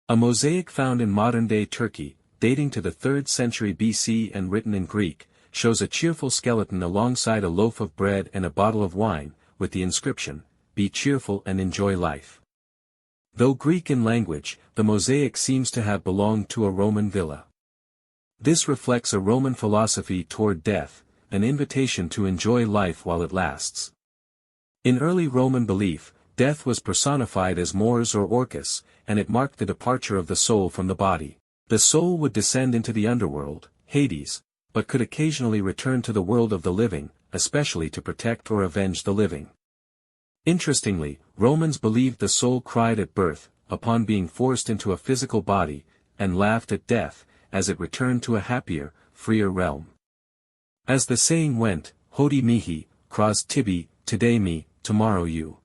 A mosaic found in modern-day Turkey, dating to the 3rd century BC and written in Greek, shows a cheerful skeleton alongside a loaf of bread and a bottle of wine, with the inscription, "Be cheerful and enjoy life." Though Greek in language, the mosaic seems to have belonged to a Roman villa. This reflects a Roman philosophy toward death, an invitation to enjoy life while it lasts. In early Roman belief, death was personified as Mors or Orcus, and it marked the departure of the soul from the body. The soul would descend into the underworld, Hades, but could occasionally return to the world of the living, especially to protect or avenge the living. Interestingly, Romans believed the soul cried at birth, upon being forced into a physical body, and laughed at death, as it returned to a happier, freer realm. As the saying went, "Hodi mihi, kras tibi, today me, tomorrow you."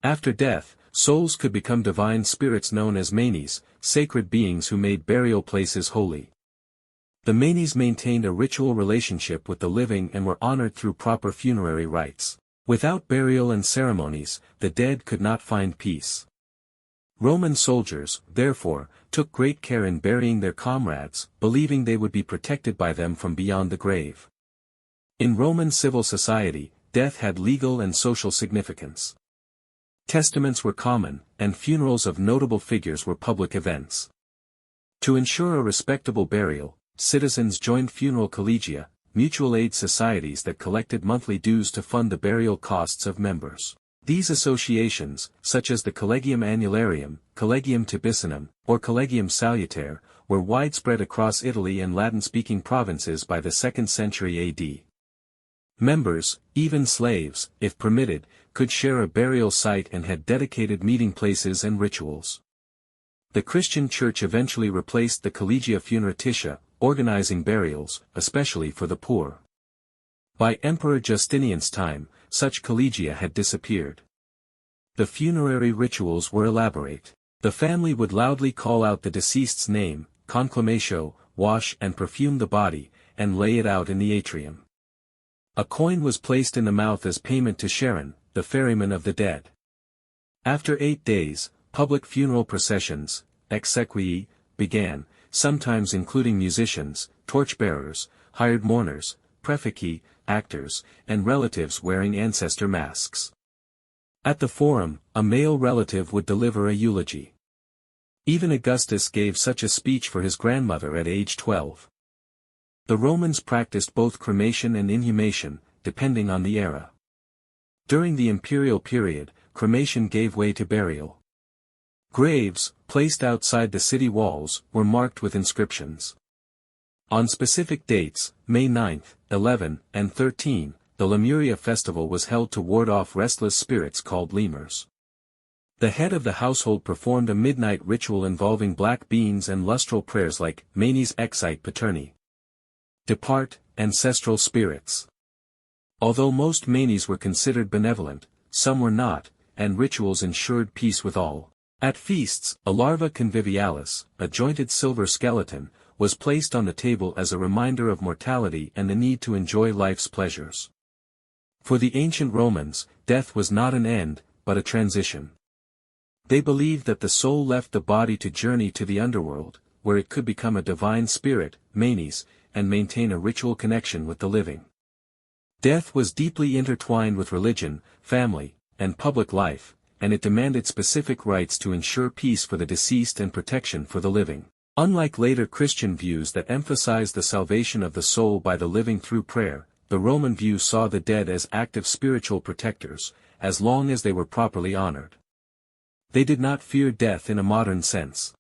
After death, souls could become divine spirits known as Manes, sacred beings who made burial places holy. The Manes maintained a ritual relationship with the living and were honored through proper funerary rites. Without burial and ceremonies, the dead could not find peace. Roman soldiers, therefore, took great care in burying their comrades, believing they would be protected by them from beyond the grave. In Roman civil society, death had legal and social significance. Testaments were common, and funerals of notable figures were public events. To ensure a respectable burial, citizens joined funeral collegia, mutual aid societies that collected monthly dues to fund the burial costs of members. These associations, such as the Collegium Annularium, Collegium Tibicinum, or Collegium Salutare, were widespread across Italy and Latin-speaking provinces by the 2nd century AD. Members, even slaves, if permitted, could share a burial site and had dedicated meeting places and rituals. The Christian Church eventually replaced the Collegia Funeratia, organizing burials, especially for the poor. By Emperor Justinian's time, such collegia had disappeared. The funerary rituals were elaborate. The family would loudly call out the deceased's name, conclamatio, wash and perfume the body, and lay it out in the atrium. A coin was placed in the mouth as payment to Charon, the ferryman of the dead. After 8 days, public funeral processions, exequii, began, sometimes including musicians, torchbearers, hired mourners, praefici, actors, and relatives wearing ancestor masks. At the forum, a male relative would deliver a eulogy. Even Augustus gave such a speech for his grandmother at age 12. The Romans practiced both cremation and inhumation, depending on the era. During the imperial period, cremation gave way to burial. Graves, placed outside the city walls, were marked with inscriptions. On specific dates, May 9, 11, and 13, the Lemuria festival was held to ward off restless spirits called lemurs. The head of the household performed a midnight ritual involving black beans and lustral prayers like Manes exite paterni. Depart, ancestral spirits. Although most Manes were considered benevolent, some were not, and rituals ensured peace with all. At feasts, a larva convivialis, a jointed silver skeleton, was placed on the table as a reminder of mortality and the need to enjoy life's pleasures. For the ancient Romans, death was not an end, but a transition. They believed that the soul left the body to journey to the underworld, where it could become a divine spirit, Manes, and maintain a ritual connection with the living. Death was deeply intertwined with religion, family, and public life, and it demanded specific rites to ensure peace for the deceased and protection for the living. Unlike later Christian views that emphasized the salvation of the soul by the living through prayer, the Roman view saw the dead as active spiritual protectors, as long as they were properly honored. They did not fear death in a modern sense.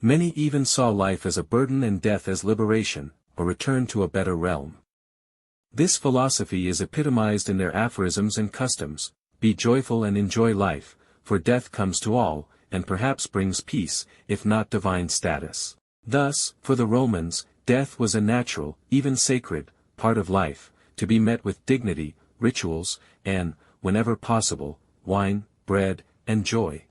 Many even saw life as a burden and death as liberation, a return to a better realm. This philosophy is epitomized in their aphorisms and customs: be joyful and enjoy life, for death comes to all, and perhaps brings peace, if not divine status. Thus, for the Romans, death was a natural, even sacred, part of life, to be met with dignity, rituals, and, whenever possible, wine, bread, and joy.